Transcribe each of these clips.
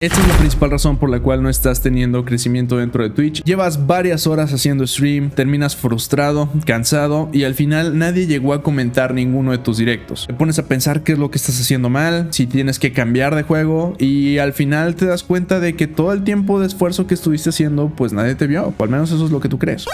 Esta es la principal razón por la cual no estás teniendo crecimiento dentro de Twitch. Llevas varias horas haciendo stream, terminas frustrado, cansado y al final nadie llegó a comentar ninguno de tus directos. Te pones a pensar qué es lo que estás haciendo mal, si tienes que cambiar de juego y al final te das cuenta de que todo el tiempo de esfuerzo que estuviste haciendo pues nadie te vio, o al menos eso es lo que tú crees.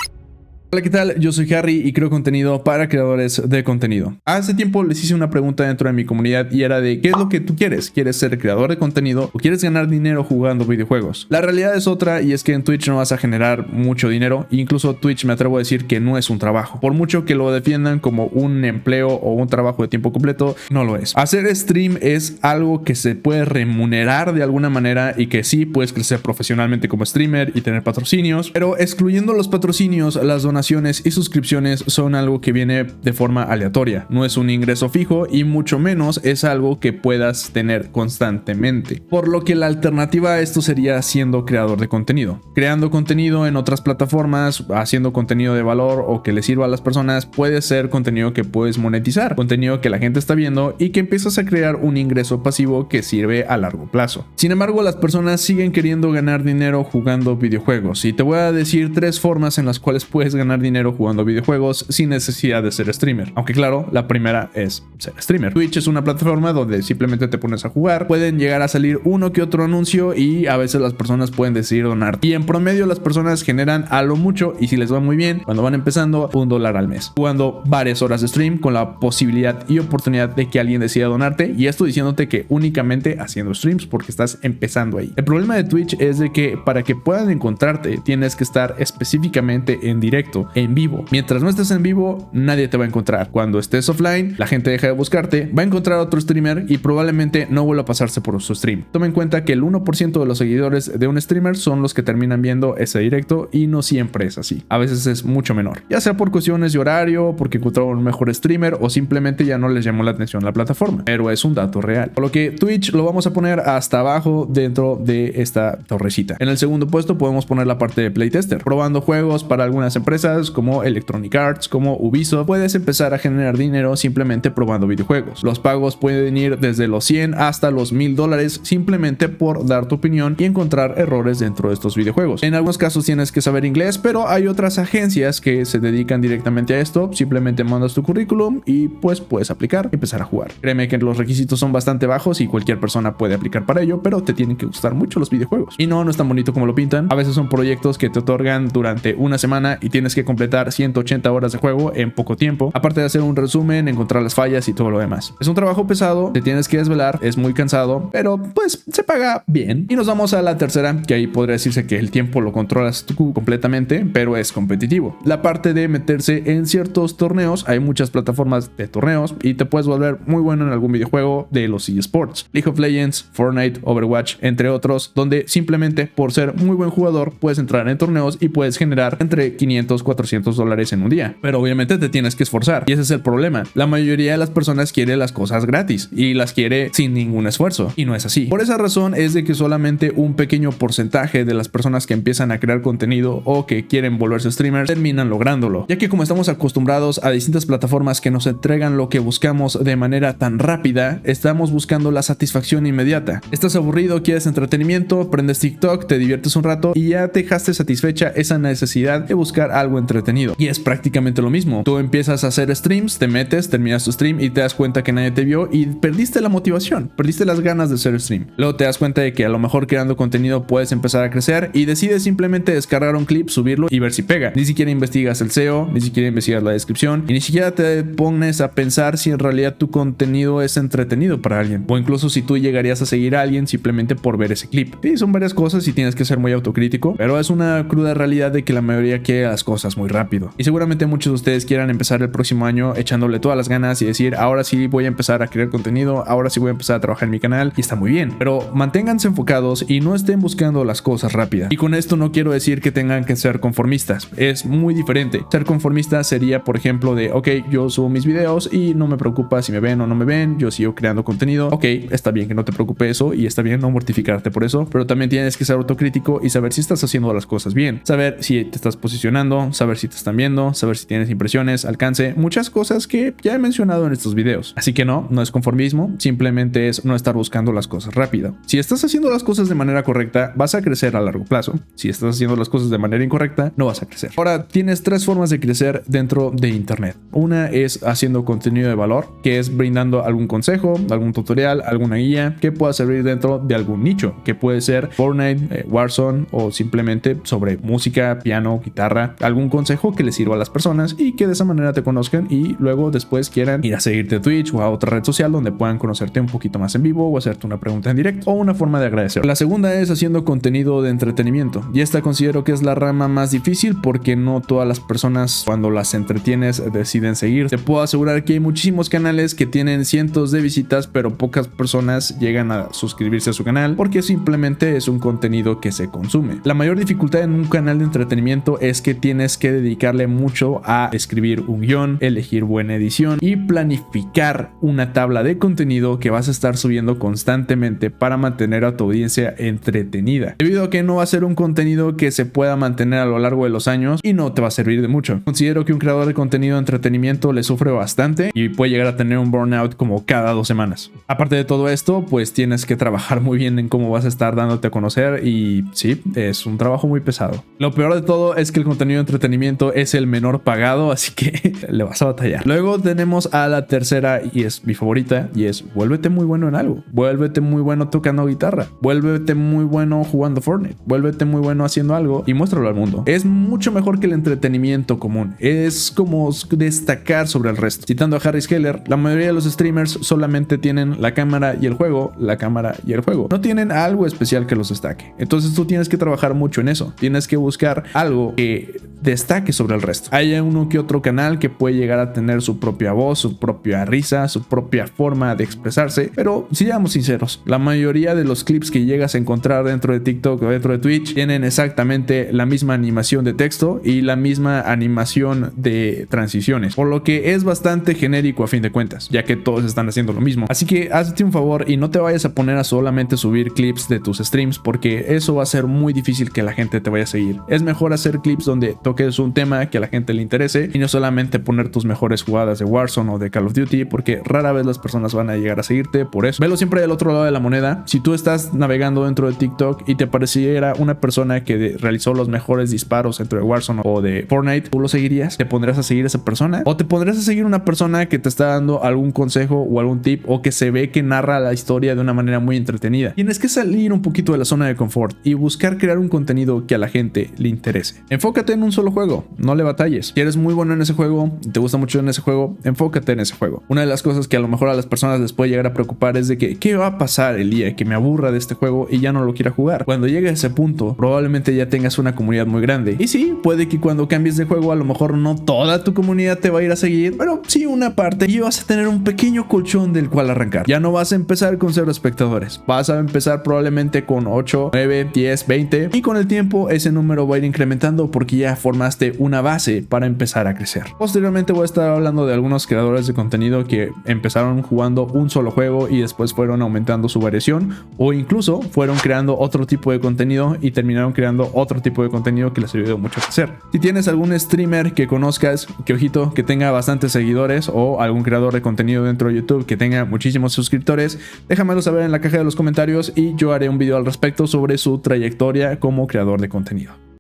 Hola, ¿qué tal? Yo soy Harry y creo contenido para creadores de contenido. Hace tiempo les hice una pregunta dentro de mi comunidad y era de ¿qué es lo que tú quieres? ¿Quieres ser creador de contenido o quieres ganar dinero jugando videojuegos? La realidad es otra y es que en Twitch no vas a generar mucho dinero. Incluso Twitch me atrevo a decir que no es un trabajo. Por mucho que lo defiendan como un empleo o un trabajo de tiempo completo, no lo es. Hacer stream es algo que se puede remunerar de alguna manera y que sí puedes crecer profesionalmente como streamer y tener patrocinios, pero excluyendo los patrocinios, las donaciones y suscripciones son algo que viene de forma aleatoria, no es un ingreso fijo y mucho menos es algo que puedas tener constantemente, por lo que la alternativa a esto sería siendo creador de contenido, creando contenido en otras plataformas, haciendo contenido de valor o que le sirva a las personas. Puede ser contenido que puedes monetizar, contenido que la gente está viendo y que empiezas a crear un ingreso pasivo que sirve a largo plazo. Sin embargo, las personas siguen queriendo ganar dinero jugando videojuegos y te voy a decir 3 formas en las cuales puedes ganar dinero jugando videojuegos sin necesidad de ser streamer. Aunque claro, la primera es ser streamer. Twitch es una plataforma donde simplemente te pones a jugar, pueden llegar a salir uno que otro anuncio y a veces las personas pueden decidir donar. Y en promedio las personas generan a lo mucho, y si les va muy bien, cuando van empezando, $1 al mes, jugando varias horas de stream con la posibilidad y oportunidad de que alguien decida donarte, y esto diciéndote que únicamente haciendo streams porque estás empezando ahí. El problema de Twitch es de que para que puedan encontrarte tienes que estar específicamente en directo, en vivo. Mientras no estés en vivo, nadie te va a encontrar. Cuando estés offline, la gente deja de buscarte, va a encontrar a otro streamer y probablemente no vuelva a pasarse por su stream. Toma en cuenta que el 1% de los seguidores de un streamer son los que terminan viendo ese directo y no siempre es así. A veces es mucho menor, ya sea por cuestiones de horario, porque encontraron un mejor streamer o simplemente ya no les llamó la atención la plataforma, pero es un dato real. Por lo que Twitch lo vamos a poner hasta abajo dentro de esta torrecita. En el segundo puesto podemos poner la parte de playtester, probando juegos para algunas empresas como Electronic Arts, como Ubisoft. Puedes empezar a generar dinero simplemente probando videojuegos. Los pagos pueden ir desde los 100 hasta los $1000 simplemente por dar tu opinión y encontrar errores dentro de estos videojuegos. En algunos casos tienes que saber inglés, pero hay otras agencias que se dedican directamente a esto. Simplemente mandas tu currículum y pues puedes aplicar y empezar a jugar. Créeme que los requisitos son bastante bajos y cualquier persona puede aplicar para ello, pero te tienen que gustar mucho los videojuegos. Y no es tan bonito como lo pintan. A veces son proyectos que te otorgan durante una semana y tienes que completar 180 horas de juego en poco tiempo, aparte de hacer un resumen, encontrar las fallas y todo lo demás. Es un trabajo pesado, te tienes que desvelar, es muy cansado, pero pues se paga bien. Y nos vamos a la tercera, que ahí podría decirse que el tiempo lo controlas tú completamente, pero es competitivo. La parte de meterse en ciertos torneos, hay muchas plataformas de torneos y te puedes volver muy bueno en algún videojuego de los eSports, League of Legends, Fortnite, Overwatch, entre otros, donde simplemente por ser muy buen jugador puedes entrar en torneos y puedes generar entre $500-400 en un día, pero obviamente te tienes que esforzar y ese es el problema. La mayoría de las personas quiere las cosas gratis y las quiere sin ningún esfuerzo y no es así. Por esa razón es de que solamente un pequeño porcentaje de las personas que empiezan a crear contenido o que quieren volverse streamers terminan lográndolo, ya que como estamos acostumbrados a distintas plataformas que nos entregan lo que buscamos de manera tan rápida, estamos buscando la satisfacción inmediata. Estás aburrido, quieres entretenimiento, prendes TikTok, te diviertes un rato y ya dejaste satisfecha esa necesidad de buscar algo entretenido. Y es prácticamente lo mismo. Tú empiezas a hacer streams, te metes, terminas tu stream y te das cuenta que nadie te vio y perdiste la motivación, perdiste las ganas de hacer stream. Luego te das cuenta de que a lo mejor creando contenido puedes empezar a crecer y decides simplemente descargar un clip, subirlo y ver si pega. Ni siquiera investigas el SEO, ni siquiera investigas la descripción y ni siquiera te pones a pensar si en realidad tu contenido es entretenido para alguien o incluso si tú llegarías a seguir a alguien simplemente por ver ese clip. Sí, son varias cosas y tienes que ser muy autocrítico, pero es una cruda realidad de que la mayoría quiere las cosas muy rápido. Y seguramente muchos de ustedes quieran empezar el próximo año echándole todas las ganas y decir, ahora sí voy a empezar a crear contenido, ahora sí voy a empezar a trabajar en mi canal, y está muy bien, pero manténganse enfocados y no estén buscando las cosas rápidas. Y con esto no quiero decir que tengan que ser conformistas, es muy diferente. Ser conformista sería, por ejemplo, de ok, yo subo mis videos y no me preocupa si me ven o no me ven, yo sigo creando contenido. Ok, está bien que no te preocupe eso y está bien no mortificarte por eso, pero también tienes que ser autocrítico y saber si estás haciendo las cosas bien, saber si te estás posicionando, contenido, saber si te están viendo, saber si tienes impresiones, alcance, muchas cosas que ya he mencionado en estos videos. Así que no es conformismo, simplemente es no estar buscando las cosas rápido. Si estás haciendo las cosas de manera correcta, vas a crecer a largo plazo. Si estás haciendo las cosas de manera incorrecta, no vas a crecer. Ahora, tienes tres formas de crecer dentro de internet. Una es haciendo contenido de valor, que es brindando algún consejo, algún tutorial, alguna guía que pueda servir dentro de algún nicho, que puede ser Fortnite, Warzone o simplemente sobre música, piano, guitarra, algún consejo que les sirva a las personas y que de esa manera te conozcan y luego después quieran ir a seguirte a Twitch o a otra red social donde puedan conocerte un poquito más en vivo o hacerte una pregunta en directo o una forma de agradecer. La segunda es haciendo contenido de entretenimiento y esta considero que es la rama más difícil porque no todas las personas cuando las entretienes deciden seguir. Te puedo asegurar que hay muchísimos canales que tienen cientos de visitas pero pocas personas llegan a suscribirse a su canal porque simplemente es un contenido que se consume. La mayor dificultad en un canal de entretenimiento es que tienes que dedicarle mucho a escribir un guión, elegir buena edición y planificar una tabla de contenido que vas a estar subiendo constantemente para mantener a tu audiencia entretenida. Debido a que no va a ser un contenido que se pueda mantener a lo largo de los años y no te va a servir de mucho. Considero que un creador de contenido de entretenimiento le sufre bastante y puede llegar a tener un burnout como cada 2 semanas. Aparte de todo esto, pues tienes que trabajar muy bien en cómo vas a estar dándote a conocer y sí, es un trabajo muy pesado. Lo peor de todo es que el contenido de entretenimiento es el menor pagado, así que le vas a batallar. Luego tenemos a la tercera y es mi favorita y es vuélvete muy bueno en algo. Vuélvete muy bueno tocando guitarra. Vuélvete muy bueno jugando Fortnite. Vuélvete muy bueno haciendo algo y muéstralo al mundo. Es mucho mejor que el entretenimiento común. Es como destacar sobre el resto. Citando a Harry Scheller, la mayoría de los streamers solamente tienen la cámara y el juego, la cámara y el juego. No tienen algo especial que los destaque. Entonces tú tienes que trabajar mucho en eso. Tienes que buscar algo que destaque sobre el resto. Hay uno que otro canal que puede llegar a tener su propia voz, su propia risa, su propia forma de expresarse, pero si seamos sinceros, la mayoría de los clips que llegas a encontrar dentro de TikTok o dentro de Twitch tienen exactamente la misma animación de texto y la misma animación de transiciones, por lo que es bastante genérico a fin de cuentas, ya que todos están haciendo lo mismo. Así que hazte un favor y no te vayas a poner a solamente subir clips de tus streams, porque eso va a ser muy difícil que la gente te vaya a seguir. Es mejor hacer clips donde toques un tema que a la gente le interese y no solamente poner tus mejores jugadas de Warzone o de Call of Duty, porque rara vez las personas van a llegar a seguirte por eso. Velo siempre del otro lado de la moneda. Si tú estás navegando dentro de TikTok y te pareciera una persona que realizó los mejores disparos dentro de Warzone o de Fortnite, ¿tú lo seguirías? ¿Te pondrías a seguir a esa persona? ¿O te pondrías a seguir una persona que te está dando algún consejo o algún tip o que se ve que narra la historia de una manera muy entretenida? Tienes que salir un poquito de la zona de confort y buscar crear un contenido que a la gente le interese. Enfócate en un solo juego, no le batalles. Si eres muy bueno en ese juego, te gusta mucho en ese juego, enfócate en ese juego. Una de las cosas que a lo mejor a las personas les puede llegar a preocupar es de que ¿qué va a pasar el día que me aburra de este juego y ya no lo quiera jugar? Cuando llegue a ese punto, probablemente ya tengas una comunidad muy grande. Y sí, puede que cuando cambies de juego a lo mejor no toda tu comunidad te va a ir a seguir, pero sí una parte, y vas a tener un pequeño colchón del cual arrancar. Ya no vas a empezar con 0 espectadores, vas a empezar probablemente con 8, 9, 10, 20 y con el tiempo ese número va a ir incrementando porque ya formaste una base para empezar a crecer. Posteriormente voy a estar hablando de algunos creadores de contenido que empezaron jugando un solo juego y después fueron aumentando su variación o incluso fueron creando otro tipo de contenido y terminaron creando otro tipo de contenido que les ayudó mucho a crecer. Si tienes algún streamer que conozcas, que ojito, que tenga bastantes seguidores o algún creador de contenido dentro de YouTube que tenga muchísimos suscriptores, déjamelo saber en la caja de los comentarios y yo haré un video al respecto sobre su trayectoria como creador de contenido.